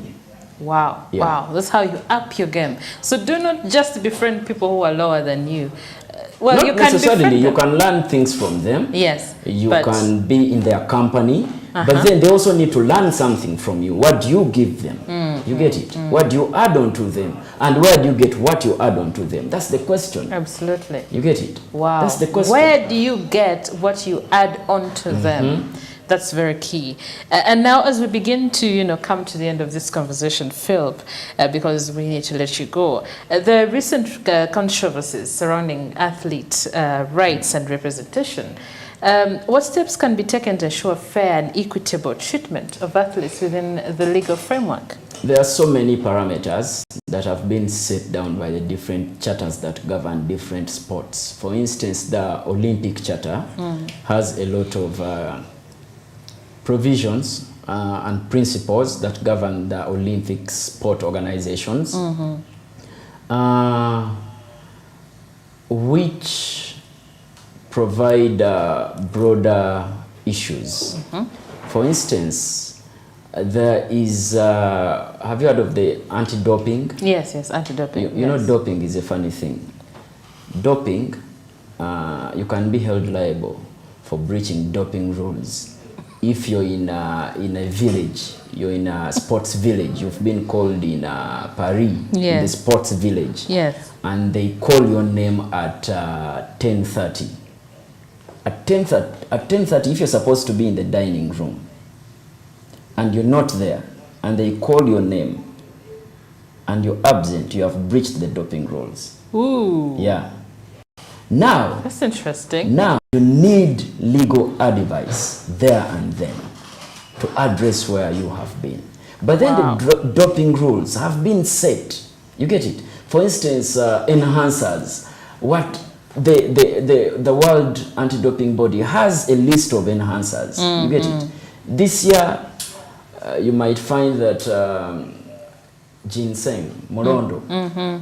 Wow. Yeah. Wow. That's how you up your game. So do not just befriend people who are lower than you. Well, not you can necessarily. You them. can learn things from them. Yes. You can be in their company. But then they also need to learn something from you. What do you give them? You get it? What do you add on to them? And where do you get what you add on to them? That's the question. Absolutely. You get it? Wow. That's the question. Where do you get what you add on to them? That's very key. And now as we begin to, come to the end of this conversation, Philip, because we need to let you go, the recent controversies surrounding athlete rights and representation, what steps can be taken to ensure fair and equitable treatment of athletes within the legal framework? There are so many parameters that have been set down by the different charters that govern different sports. For instance, the Olympic Charter has a lot of provisions and principles that govern the Olympic sport organizations, which provide broader issues. For instance, there is, have you heard of the anti-doping? Yes, anti-doping. You know, doping is a funny thing. Doping, you can be held liable for breaching doping rules. If you're in a village, you're in a sports village, you've been called in Paris, in the sports village, and they call your name at 10:30. At 10:30, if you're supposed to be in the dining room, and you're not there, and they call your name, and you're absent, you have breached the doping rules. Ooh. Yeah. Now, that's interesting. Now, you need legal advice there and then to address where you have been. But then the doping rules have been set. You get it? For instance, enhancers. What the World Anti-Doping Body has a list of enhancers. You get it? This year, you might find that ginseng, Morondo,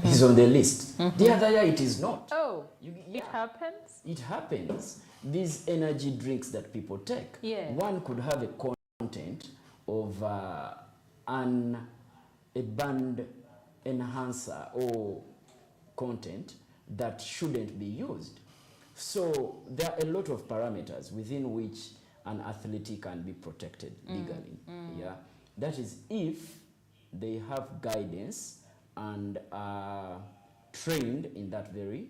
is on the list. The other year, it is not. Oh, it happens? It happens. These energy drinks that people take, one could have a content of a banned enhancer or content that shouldn't be used. So there are a lot of parameters within which an athlete can be protected legally. Yeah, that is if they have guidance and are trained in that very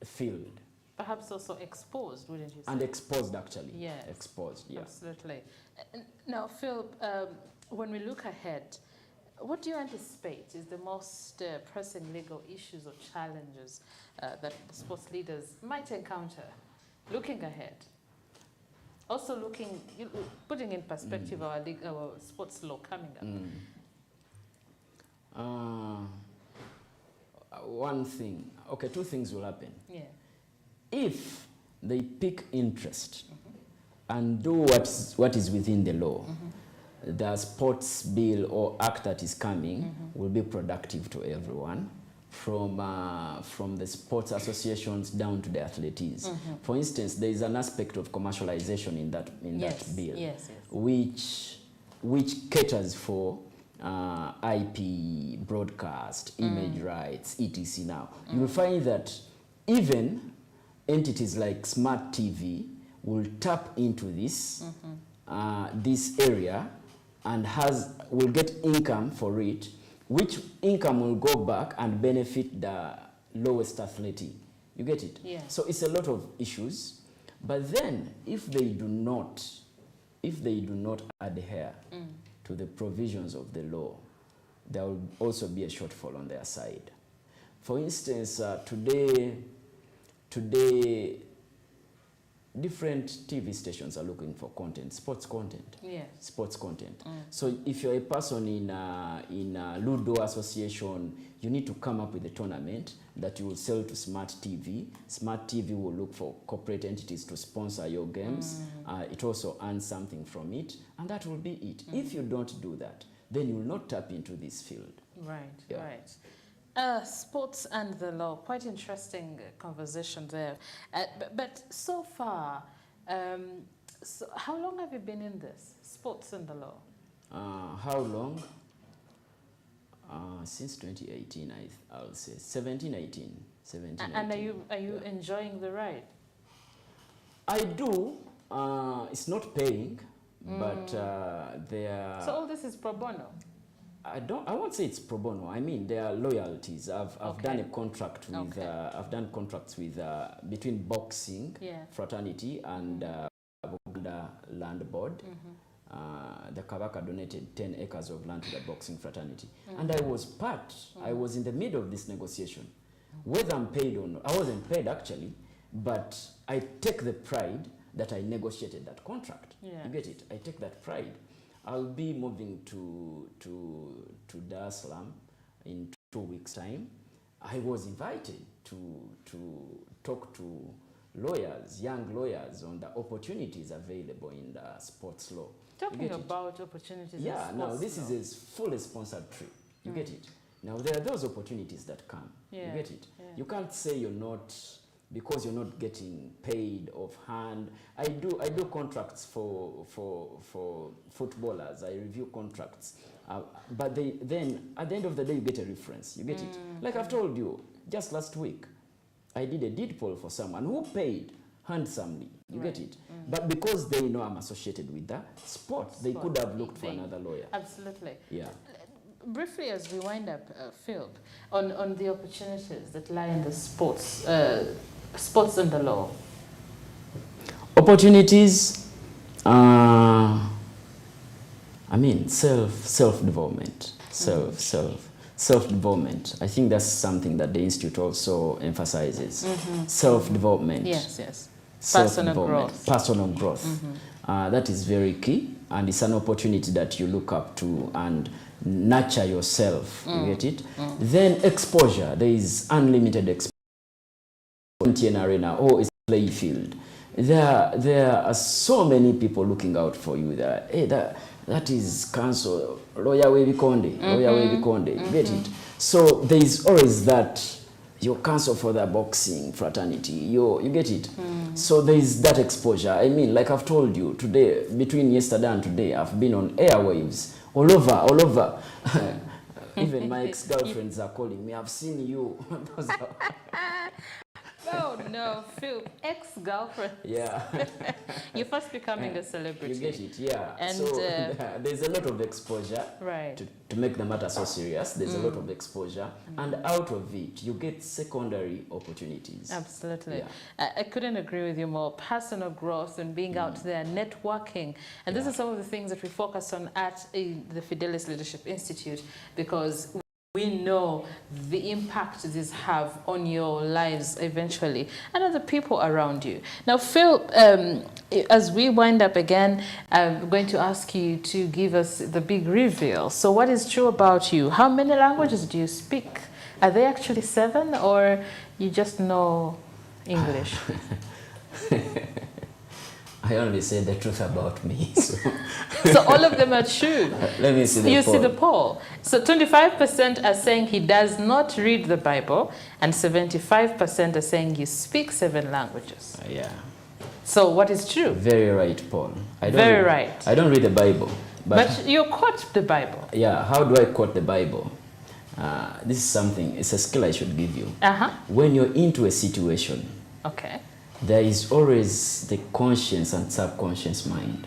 field. Perhaps also exposed, wouldn't you say? And exposed, actually. Yes. Exposed, yeah. Absolutely. Now, Phil, when we look ahead, What do you anticipate is the most pressing legal issues or challenges that sports leaders might encounter looking ahead? Also putting in perspective our sports law coming up. One thing, okay, two things will happen. Yeah. If they pick interest and do what is within the law, the sports bill or act that is coming will be productive to everyone, from the sports associations down to the athletes. For instance, there is an aspect of commercialization in that bill, which caters for IP, broadcast, image rights, etc. Now, you will find that even entities like Smart TV will tap into this this area and will get income for it, which income will go back and benefit the lowest athlete. You get it? Yeah. So it's a lot of issues. But then, if they do not adhere to the provisions of the law, there will also be a shortfall on their side. For instance, today, different TV stations are looking for content, sports content. Yes. Sports content. So if you're a person in a Ludo association, you need to come up with a tournament that you will sell to Smart TV. Smart TV will look for corporate entities to sponsor your games. It also earns something from it, and that will be it. If you don't do that, then you will not tap into this field. Right, Yeah. right. Sports and the law, quite interesting conversation there. But so far, so how long have you been in this, sports and the law? How long? Since 2018, I'll say 17, 18. And are you enjoying the ride? I do. It's not paying, but there. So all this is pro bono? I won't say it's pro bono. I mean, there are loyalties. I've done a contract with I've done contracts with between boxing fraternity and Buganda Land Board. The Kabaka donated 10 acres of land to the boxing fraternity, and I was I was in the middle of this negotiation. Whether I'm paid or not, I wasn't paid actually, but I take the pride that I negotiated that contract. Yeah. You get it? I take that pride. I'll be moving to Dar es Salaam in 2 weeks' time. I was invited to talk to lawyers, young lawyers, on the opportunities available in the sports law. Talking about opportunities in sports now this law. is a fully sponsored trip. You get it? Now there are those opportunities that come. You get it? You can't say you're not, because you're not getting paid offhand. I do contracts for footballers. I review contracts, but then at the end of the day you get a reference. You get it? Like I've told you, just last week, I did a deed poll for someone who paid handsomely. You get it? But because they know I'm associated with the sport, they could have looked for another lawyer. Absolutely. Yeah. Briefly, as we wind up, Phil, on the opportunities that lie in the sports and the law. Opportunities, I mean, self-development, self-development. I think that's something that the Institute also emphasizes. Self-development. Yes. Personal growth. That is very key, and it's an opportunity that you look up to and nurture yourself. You get it? Then exposure. There is unlimited exposure. Arena or it's play field. There are so many people looking out for you there. Hey, that is council, lawyer Webikonde, you get it? So there is always that, your counsel for the boxing fraternity, you get it? So there is that exposure. I mean, like I've told you, today, between yesterday and today, I've been on airwaves, all over. Even my ex-girlfriends are calling me, I've seen you. Oh no, Phil, ex-girlfriend. Yeah. You're first becoming a celebrity. You get it, yeah. And, so there's a lot of exposure. Right. To make the matter so serious, there's a lot of exposure. And out of it, you get secondary opportunities. Absolutely. Yeah. I couldn't agree with you more. Personal growth and being out there, networking. And this is some of the things that we focus on at the Fidelis Leadership Institute, because we know the impact these have on your lives eventually and other people around you. Now, Phil, as we wind up again, I'm going to ask you to give us the big reveal. So what is true about you? How many languages do you speak? Are they actually 7, or you just know English? I only say the truth about me. So, so all of them are true. Let me see the you poll. see the poll. So 25% are saying he does not read the Bible, and 75% are saying you speak 7 languages. Yeah. So what is true? Very right, Paul. Very right. I don't read the Bible. But you quote the Bible. Yeah, how do I quote the Bible? This is something, it's a skill I should give you. When you're into a situation, okay, there is always the conscious and subconscious mind.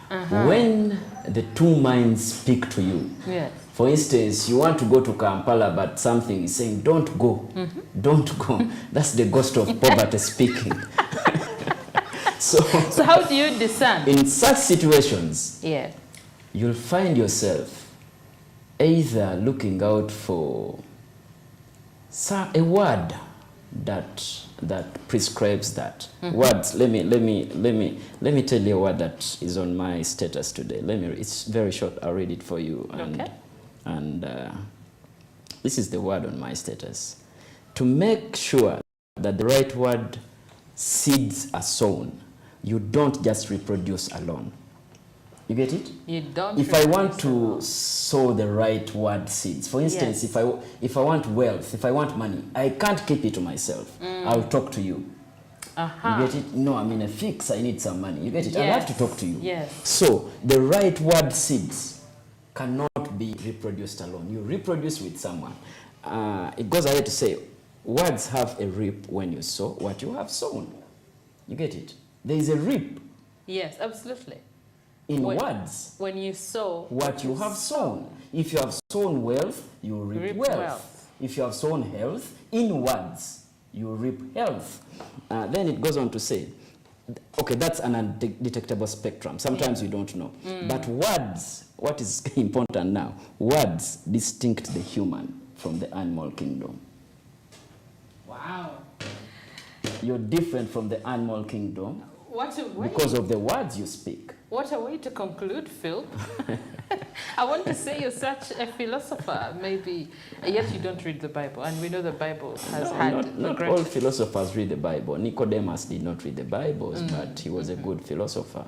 When the two minds speak to you, yes. For instance, you want to go to Kampala, but something is saying, don't go, don't go. That's the ghost of poverty speaking. So how do you discern? In such situations, yeah, you'll find yourself either looking out for a word that prescribes that. Words. Let me tell you a word that is on my status today. It's very short. I'll read it for you. And this is the word on my status. To make sure that the right word seeds are sown, you don't just reproduce alone. You get it? You don't. If I want to sow the right word seeds, for instance, yes. if I want wealth, if I want money, I can't keep it to myself. I'll talk to you. You get it? No, I'm in a fix. I need some money. You get it? Yes. I'll have to talk to you. Yes. So the right word seeds cannot be reproduced alone. You reproduce with someone. It goes ahead to say, words have a reap when you sow what you have sown. You get it? There is a reap. Yes, absolutely. In words, when you sow what you have sown. If you have sown wealth, you reap wealth. If you have sown health, in words, you reap health. Then it goes on to say, okay, that's an undetectable spectrum. Sometimes you don't know. But words, what is important now? Words distinct the human from the animal kingdom. Wow. You're different from the animal kingdom. What a way. Because of the words you speak. What a way to conclude, Phil. I want to say you're such a philosopher, maybe, yet you don't read the Bible. And we know the Bible has not all philosophers read the Bible. Nicodemus did not read the Bible, but he was a good philosopher.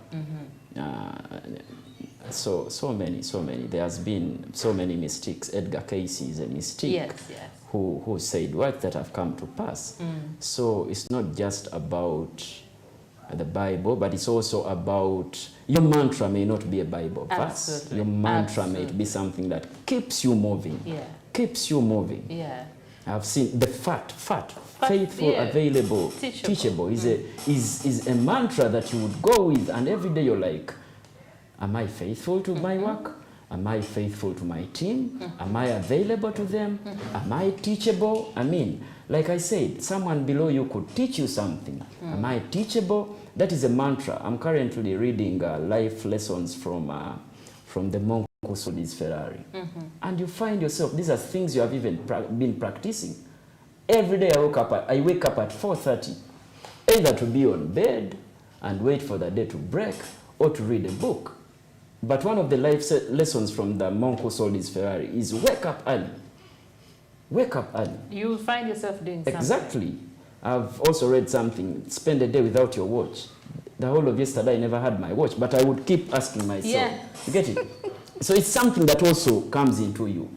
So many. There has been so many mystics. Edgar Cayce is a mystic. Yes. Who said words that have come to pass. So it's not just about the Bible, but it's also about your mantra may not be a Bible verse. Absolutely. Your mantra may be something that keeps you moving. Yeah. Keeps you moving. Yeah. I've seen the faithful, available, teachable is a mantra that you would go with, and every day you're like, am I faithful to my work? Am I faithful to my team? Am I available to them? Am I teachable? I mean, like I said, someone below you could teach you something. Am I teachable? That is a mantra. I'm currently reading life lessons from the monk who sold his Ferrari. And you find yourself, these are things you have even been practicing. Every day I wake up at 4:30, either to be on bed and wait for the day to break or to read a book. But one of the life lessons from the monk who sold his Ferrari is wake up early. Wake up early. You will find yourself doing something. Exactly. I've also read something, spend a day without your watch. The whole of yesterday I never had my watch, but I would keep asking myself. Yeah. You get it? So it's something that also comes into you.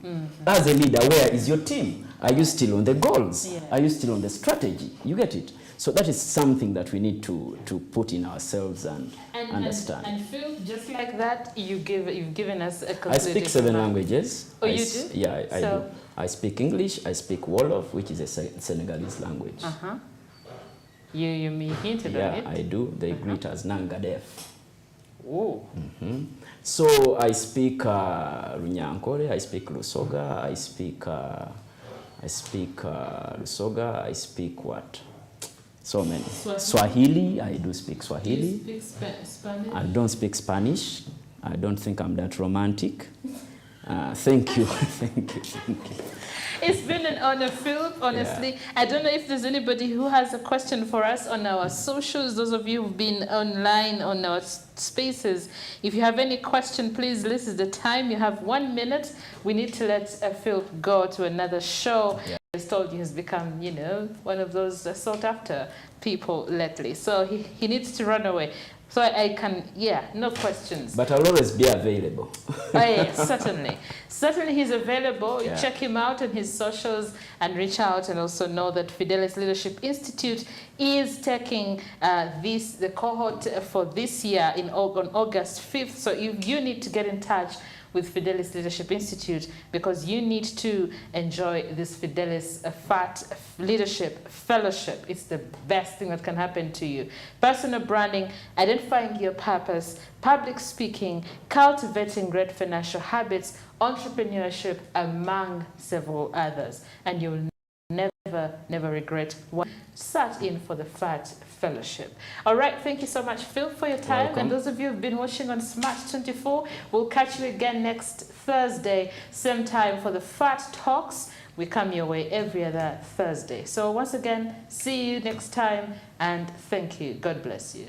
As a leader, where is your team? Are you still on the goals? Yeah. Are you still on the strategy? You get it? So that is something that we need to put in ourselves and understand. And Phil, just like that, you've given us a I speak 7 languages. Oh, you do? Yeah, I do. I speak English, I speak Wolof, which is a Senegalese language. You hinted on it. Yeah, I do. They greet as Nangadef. Oh. So I speak Runyankore, I speak Lusoga, I speak Lusoga, I speak what? So many. Swahili, I do speak Swahili. Do you speak Spanish? I don't speak Spanish. I don't think I'm that romantic. Thank you. Thank you. It's been an honor, Phil, honestly. Yeah. I don't know if there's anybody who has a question for us on our socials. Those of you who've been online on our spaces, if you have any question, please, this is the time. You have 1 minute. We need to let Phil go to another show. Yeah. As told you, has become, you know, one of those sought after people lately. So he needs to run away. So I can, yeah, no questions. But I'll always be available. Oh, yeah, certainly. Certainly he's available. You check him out on his socials and reach out, and also know that Fidelis Leadership Institute is taking the cohort for this year on August 5th. So if you need to get in touch with Fidelis Leadership Institute, because you need to enjoy this Fidelis FAT Leadership Fellowship. It's the best thing that can happen to you. Personal branding, identifying your purpose, public speaking, cultivating great financial habits, entrepreneurship, among several others. And you'll never regret what sat in for the FAT Fellowship. All right, thank you so much, Phil, for your time. Welcome. And those of you who've been watching on Smart 24, we'll catch you again next Thursday, same time for the FAT Talks. We come your way every other Thursday. So once again, see you next time, and thank you. God bless you.